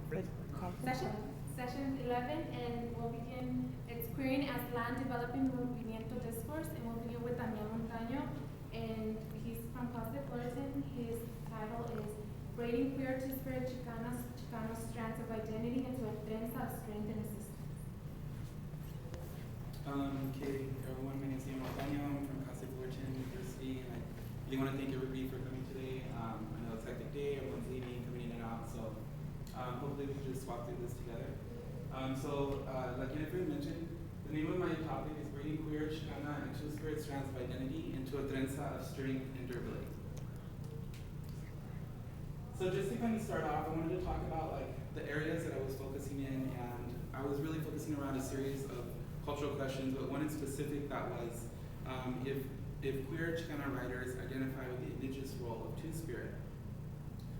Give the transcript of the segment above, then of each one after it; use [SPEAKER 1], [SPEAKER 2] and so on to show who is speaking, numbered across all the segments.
[SPEAKER 1] Session 11, and we'll begin. It's Queering as Land Developing Movimiento Discourse, and we'll begin with Damien Montaño, and he's from Casa Fullerton. His title is Braiding Queer Two-Spirit Chicano Strands of Identity into a Trenza of Strength and Assistance.
[SPEAKER 2] Okay, everyone, my name is Damien Montaño. I'm from Casa Fullerton University, and I really want to thank everybody for coming today. I know it's a hectic day, everyone's leaving, coming in and out, so hopefully we can just walk through this together. Like Jennifer mentioned, the name of my topic is Braiding Queer, Chicana, and Two-Spirit Strands of Identity into a Trenza of Strength and Durability. So just to kind of start off, I wanted to talk about like the areas that I was focusing in, and I was really focusing around a series of cultural questions, but one in specific that was if queer Chicana writers identify with the indigenous role of Two-Spirit.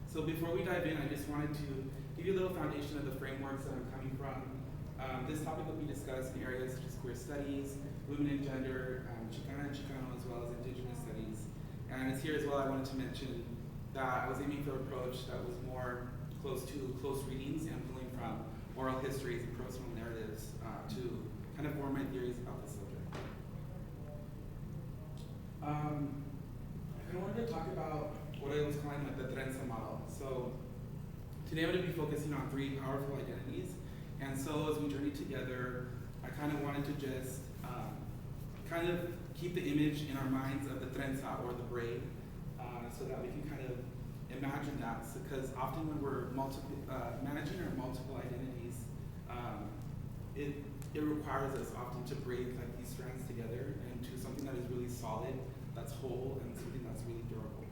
[SPEAKER 2] So before we dive in, I just wanted to give you a little foundation of the frameworks that I'm coming from. This topic will be discussed in areas such as queer studies, women and gender, Chicana and Chicano, as well as indigenous studies. And it's here as well I wanted to mention that I was aiming for an approach that was more close to close readings and pulling from oral histories and personal narratives to kind of form my theories about the subject. I wanted to talk about what I was calling like the Trenza model. So today I'm going to be focusing on three powerful identities. And so as we journey together, I kind of wanted to just kind of keep the image in our minds of the trenza or the braid so that we can kind of imagine that. Because often when we're managing our multiple identities, it requires us often to braid like these strands together into something that is really solid, that's whole, and something that's really durable.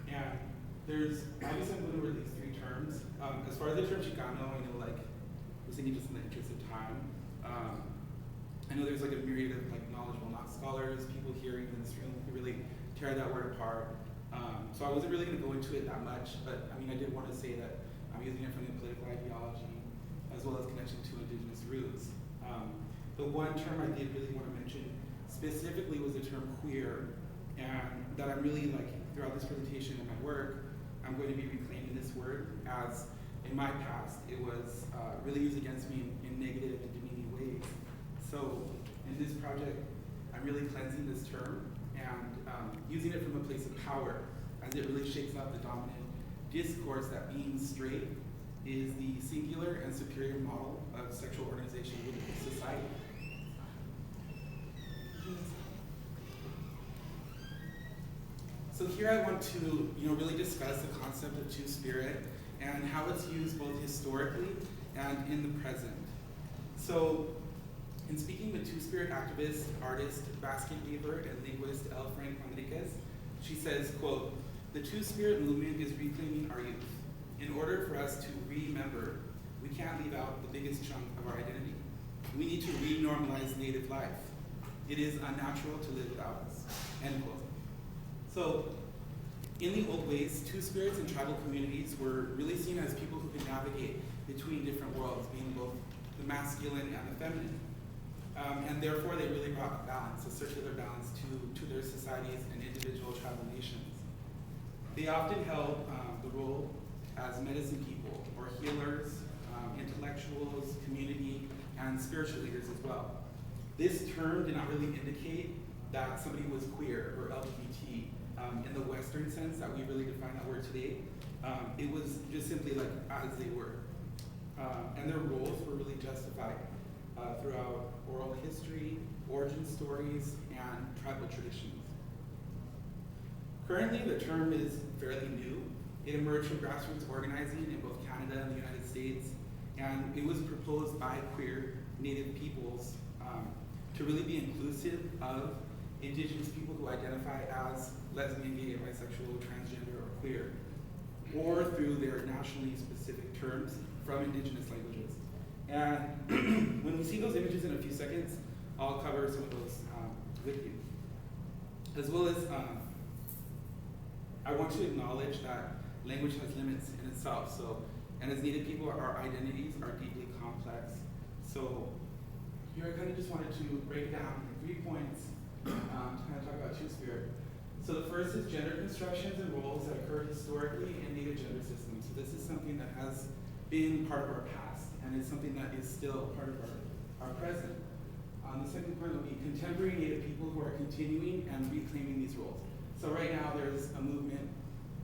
[SPEAKER 2] And there's, obviously I'm going over these three terms. As far as the term Chicano, I know like, I was thinking just in the interest of time, I know there's like a myriad of like knowledgeable NACCS scholars, people hearing in this room who really tear that word apart. So I wasn't really going to go into it that much, but I mean, I did want to say that I'm using it from the political ideology as well as connection to indigenous roots. The one term I did really want to mention specifically was the term queer, and that I'm really like, throughout this presentation and my work, I'm going to be reclaiming this word as in my past, it was really used against me in negative and demeaning ways. So in this project, I'm really cleansing this term and using it from a place of power as it really shakes up the dominant discourse that being straight is the singular and superior model of sexual organization within society. So here I want to really discuss the concept of Two-Spirit and how it's used both historically and in the present. So in speaking with Two-Spirit activist, artist, basket weaver, and linguist L. Frank Enriquez, she says, quote, "The Two-Spirit movement is reclaiming our youth. In order for us to remember, we can't leave out the biggest chunk of our identity. We need to re-normalize native life. It is unnatural to live without us," end quote. So, in the old ways, Two-Spirits in tribal communities were really seen as people who could navigate between different worlds, being both the masculine and the feminine. And therefore, they really brought balance, a circular balance to their societies and individual tribal nations. They often held the role as medicine people, or healers, intellectuals, community, and spiritual leaders as well. This term did not really indicate that somebody was queer or LGBT in the Western sense that we really define that word today. It was just simply like as they were. And their roles were really justified throughout oral history, origin stories, and tribal traditions. Currently, the term is fairly new. It emerged from grassroots organizing in both Canada and the United States, and it was proposed by queer Native peoples to really be inclusive of indigenous people who identify as lesbian, gay, bisexual, transgender, or queer, or through their nationally specific terms from indigenous languages. And when we see those images in a few seconds, I'll cover some of those with you. As well as, I want to acknowledge that language has limits in itself. So, and as Native people, our identities are deeply complex. So here I kind of just wanted to break down in 3 points to kind of talk about Two-Spirit. So the first is gender constructions and roles that occurred historically in Native gender systems. So this is something that has been part of our past, and it's something that is still part of our present. The second point will be contemporary Native people who are continuing and reclaiming these roles. So right now there's a movement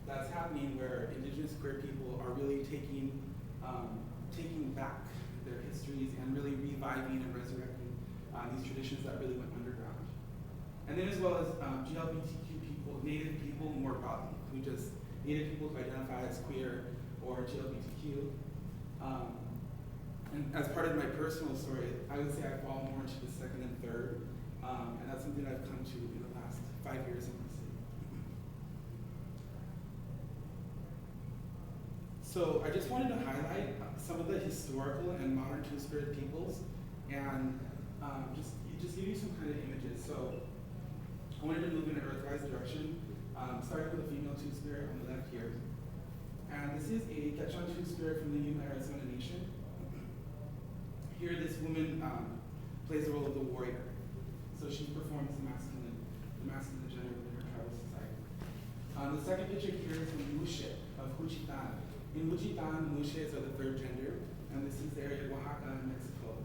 [SPEAKER 2] that's happening where Indigenous queer people are really taking back their histories and really reviving and resurrecting these traditions that really went underground. And then as well as GLBTQ people, Native people more broadly, Native people who identify as queer or GLBTQ. And as part of my personal story, I would say I fall more into the second and third, and that's something I've come to in the last 5 years in the city. So I just wanted to highlight some of the historical and modern Two-Spirit peoples, and just give you some kind of images. So I wanted to move in an Earthwise direction, starting with a female Two-Spirit on the left here. And this is a Quechua Two-Spirit from the Yuma, Arizona Nation. Here, this woman plays the role of the warrior. So she performs the masculine gender within her tribal society. The second picture here is the Mushe of Juchitan. In Juchitan, Mushes are the third gender, and this is the area of Oaxaca in Mexico,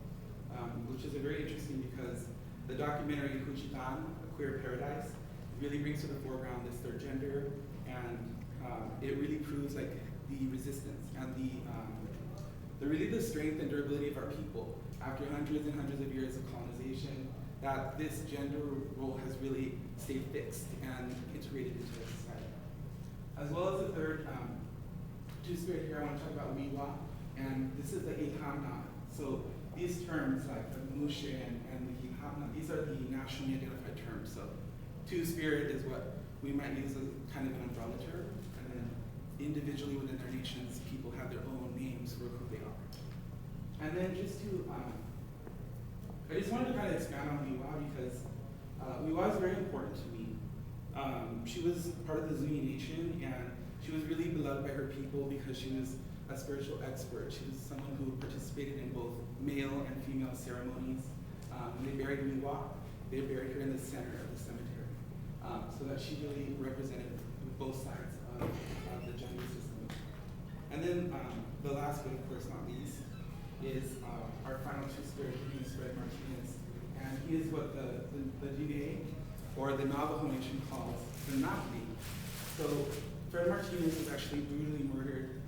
[SPEAKER 2] which is very interesting because the documentary Juchitan, A Queer Paradise, really brings to the foreground this third gender, and it really proves like the resistance and the strength and durability of our people after hundreds and hundreds of years of colonization, that this gender role has really stayed fixed and integrated into our society. As well as the third Two-Spirit here, I want to talk about Wiwa, and this is the Ihamna. So these terms like the Mushe and the Ihamna, these are the nationally identified terms. So Two-Spirit is what we might use as kind of an umbrella term, and then individually within their nations, people have their own names for who they are. And then I just wanted to kind of expand on Wiwa because Wiwa is very important to me. She was part of the Zuni Nation, and she was really beloved by her people because she was a spiritual expert. She was someone who participated in both male and female ceremonies. When they buried Wiwa, they buried her in the center of the cemetery, so that she really represented both sides of the gender system. And then the last but of course not least is our final Two-Spirit, Fred Martinez. And he is what the Diné, or the Navajo Nation, calls the Nakli. So Fred Martinez was actually brutally murdered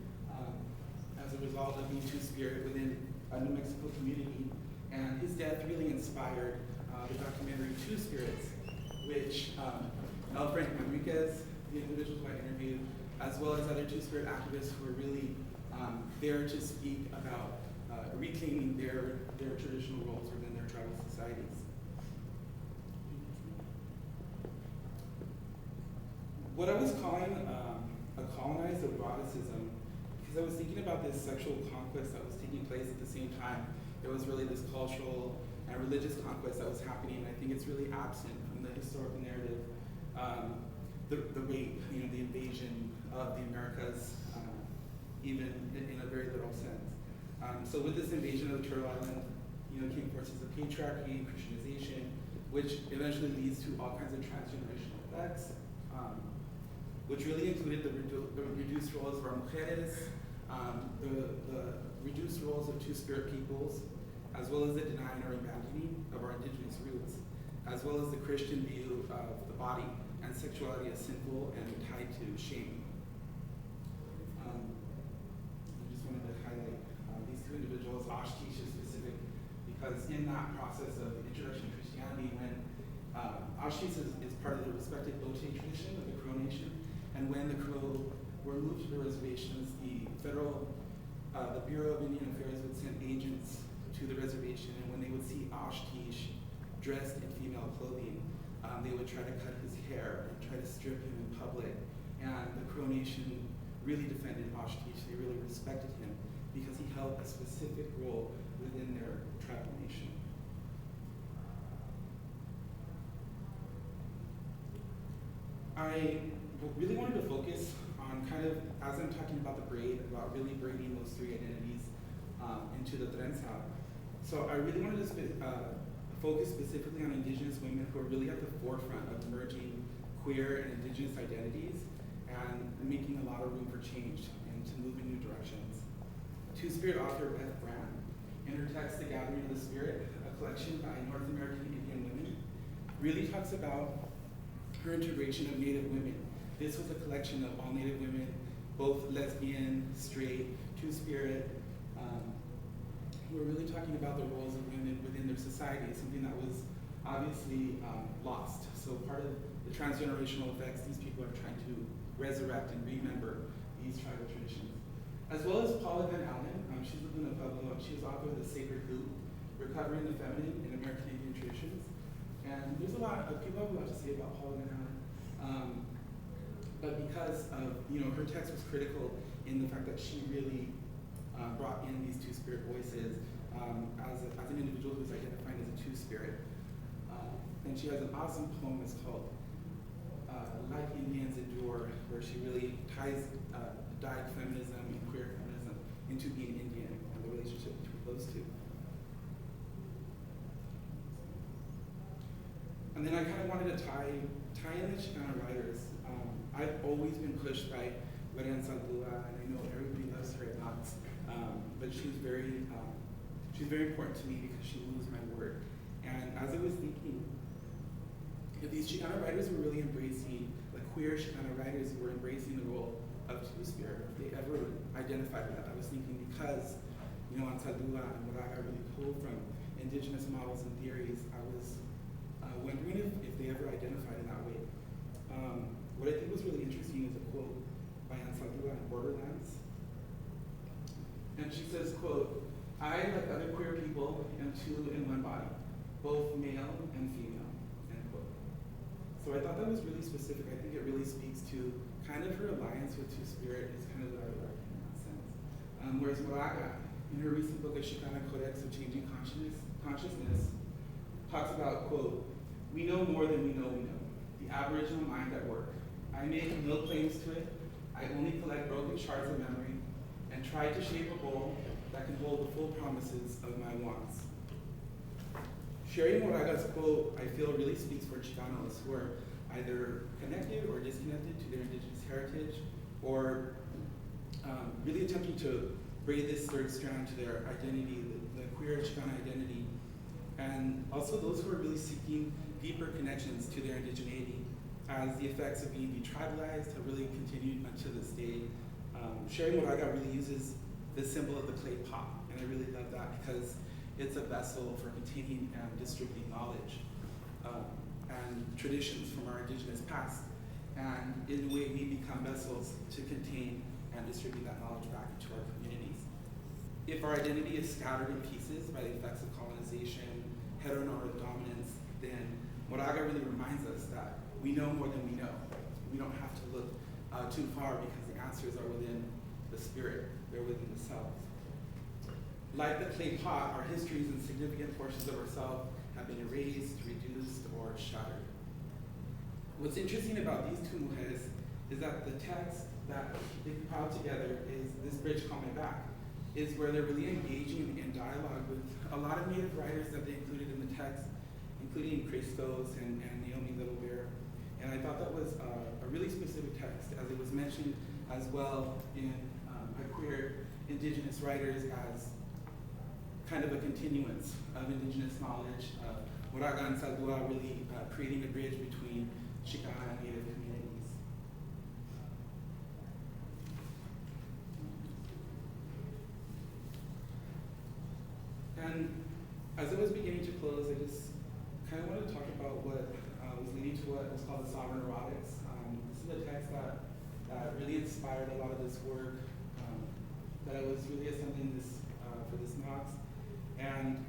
[SPEAKER 2] as a result of being Two-Spirit within a New Mexico community. And his death really inspired the documentary Two Spirits, which Alfred Enriquez, the individuals who I interviewed, as well as other Two-Spirit activists who were really there to speak about reclaiming their traditional roles within their tribal societies. What I was calling a colonized eroticism, because I was thinking about this sexual conquest that was taking place at the same time. There was really this cultural and religious conquest that was happening, and I think it's really absent from the historical narrative. The rape, the invasion of the Americas, even in a very literal sense. So with this invasion of the Turtle Island, came forces of patriarchy, Christianization, which eventually leads to all kinds of transgenerational effects, which really included the reduced roles of our mujeres, the reduced roles of Two-Spirit peoples, as well as the denying or abandoning of our indigenous roots, as well as the Christian view of the body and sexuality as sinful and tied to shame. I just wanted to highlight these two individuals, Ashtish is specific, because in that process of introduction to Christianity, when Ashtish is part of the respected Bote tradition of the Crow Nation, and when the Crow were moved to the reservations, the Bureau of Indian Affairs would send agents to the reservation, and when they would see Ashtish dressed in female clothing, they would try to cut his hair and try to strip him in public. And the Crow Nation really defended Ashtish. They really respected him because he held a specific role within their tribal nation. I really wanted to focus on kind of, as I'm talking about the braid, about really braiding those three identities into the trenza. So I really wanted to focus specifically on Indigenous women who are really at the forefront of merging queer and indigenous identities and making a lot of room for change and to move in new directions. Two-Spirit author Beth Brand, in her text, The Gathering of the Spirit, a collection by North American Indian women, really talks about her integration of Native women. This was a collection of all Native women, both lesbian, straight, Two-Spirit, who were really talking about the roles of women within their society, something that was obviously lost. So part of the transgenerational effects, these people are trying to resurrect and remember these tribal traditions. As well as Paula Van Allen, she's living in Pueblo, she was author of The Sacred Hoop, Recovering the Feminine in American Indian Traditions. And there's a lot of people have a lot to say about Paula Van Allen. But because of, her text was critical in the fact that she really brought in these Two-Spirit voices as an individual who's identified as a Two-Spirit. And she has an awesome poem, it's called Like Indians Endure, where she really ties dyed feminism and queer feminism into being Indian and the relationship between those two. And then I kind of wanted to tie in the Chicana writers. I've always been pushed by Marian Saldua, and I know everybody loves her at NACCS, but she's very important to me because she moves my word. And as I was thinking, if these Chicana writers were really embracing, like queer Chicana writers who were embracing the role of Two-Spirit, if they ever identified with that, I was thinking because, Ansaldua and Moraga really pulled from indigenous models and theories, I was wondering if they ever identified in that way. What I think was really interesting is a quote by Ansaldua in Borderlands. And she says, quote, "I, like other queer people, am two in one body, both male and female," end quote. So I thought that was really specific. I think it really speaks to kind of her alliance with Two-Spirit is kind of what I like in that sense. Whereas Moraga, in her recent book, A Chicana Codex of Changing Consciousness, talks about, quote, "We know more than we know we know, the Aboriginal mind at work. I make no claims to it. I only collect broken shards of memory and try to shape a whole that can hold the full promises of my wants." Sharing Moraga's quote, I feel really speaks for Chicanos who are either connected or disconnected to their indigenous heritage, or really attempting to braid this third strand to their identity, the queer Chicana identity, and also those who are really seeking deeper connections to their indigeneity, as the effects of being detribalized have really continued until this day. Sherry Moraga really uses the symbol of the clay pot, and I really love that because it's a vessel for containing and distributing knowledge and traditions from our indigenous past. And in a way, we become vessels to contain and distribute that knowledge back into our communities. If our identity is scattered in pieces by the effects of colonization, heteronormative dominance, then Moraga really reminds us that we know more than we know. We don't have to look too far because the answers are within the spirit, they're within the self. Like the clay pot, our histories and significant portions of ourselves have been erased, reduced, or shattered. What's interesting about these two mujeres is that the text that they compiled together is this bridge called My Back, is where they're really engaging in dialogue with a lot of Native writers that they included in the text, including Christos and Naomi Little Bear. And I thought that was a really specific text, as it was mentioned as well in by queer indigenous writers as kind of a continuance of indigenous knowledge. Moraga and Saldua really creating a bridge between Chicana and Native communities. And as I was beginning to close, I just kind of wanted to talk about what was leading to what was called the Sovereign Erotics. This is a text that really inspired a lot of this work that I was really assembling this for this NACCS. And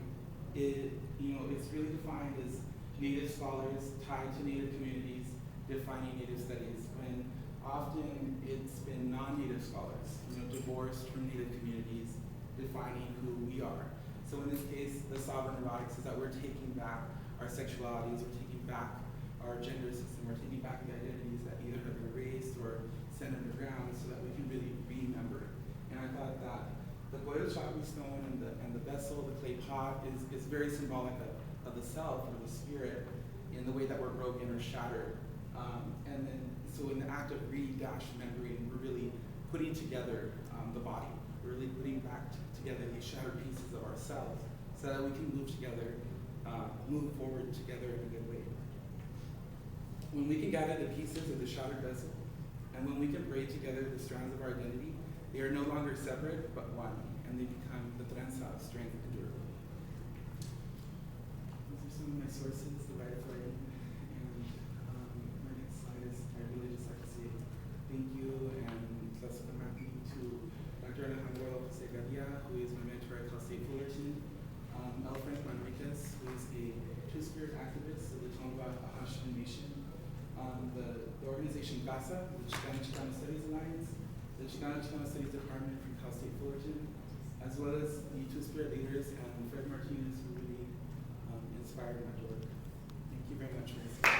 [SPEAKER 2] it's really defined as Native scholars tied to Native communities defining Native studies, when often it's been non-Native scholars, divorced from Native communities defining who we are. So in this case, the Sovereign Erotics is that we're taking back our sexualities, we're taking back our gender system, we're taking back the identities that either have been erased or sent underground so that we can really remember. And I thought that the Goya Chakri stone and the vessel, the clay pot, is very symbolic of the self or the spirit in the way that we're broken or shattered And then, so in the act of remembering, we're really putting together the body. We're really putting back together these shattered pieces of ourselves so that we can move together, move forward together in a good way. When we can gather the pieces of the shattered vessel, and when we can braid together the strands of our identity, they are no longer separate, but one, and they become the trenza of strength and durability. Those are some of my sources, the right of writing. And my next slide is, I really just like to say thank you, and plus I'm happy to Dr. Alejandro Segadia, who is my mentor at Cal State Fullerton, L. Frank Manriquez, who is a Two-Spirit activist of the Tongva Ahashan Nation, the organization GASA, the Chicano Studies Alliance, the Chicano Studies Department from Cal State Fullerton, as well as the Two-Spirit leaders and Fred Martinez, who really inspired my work. Thank you very much for listening.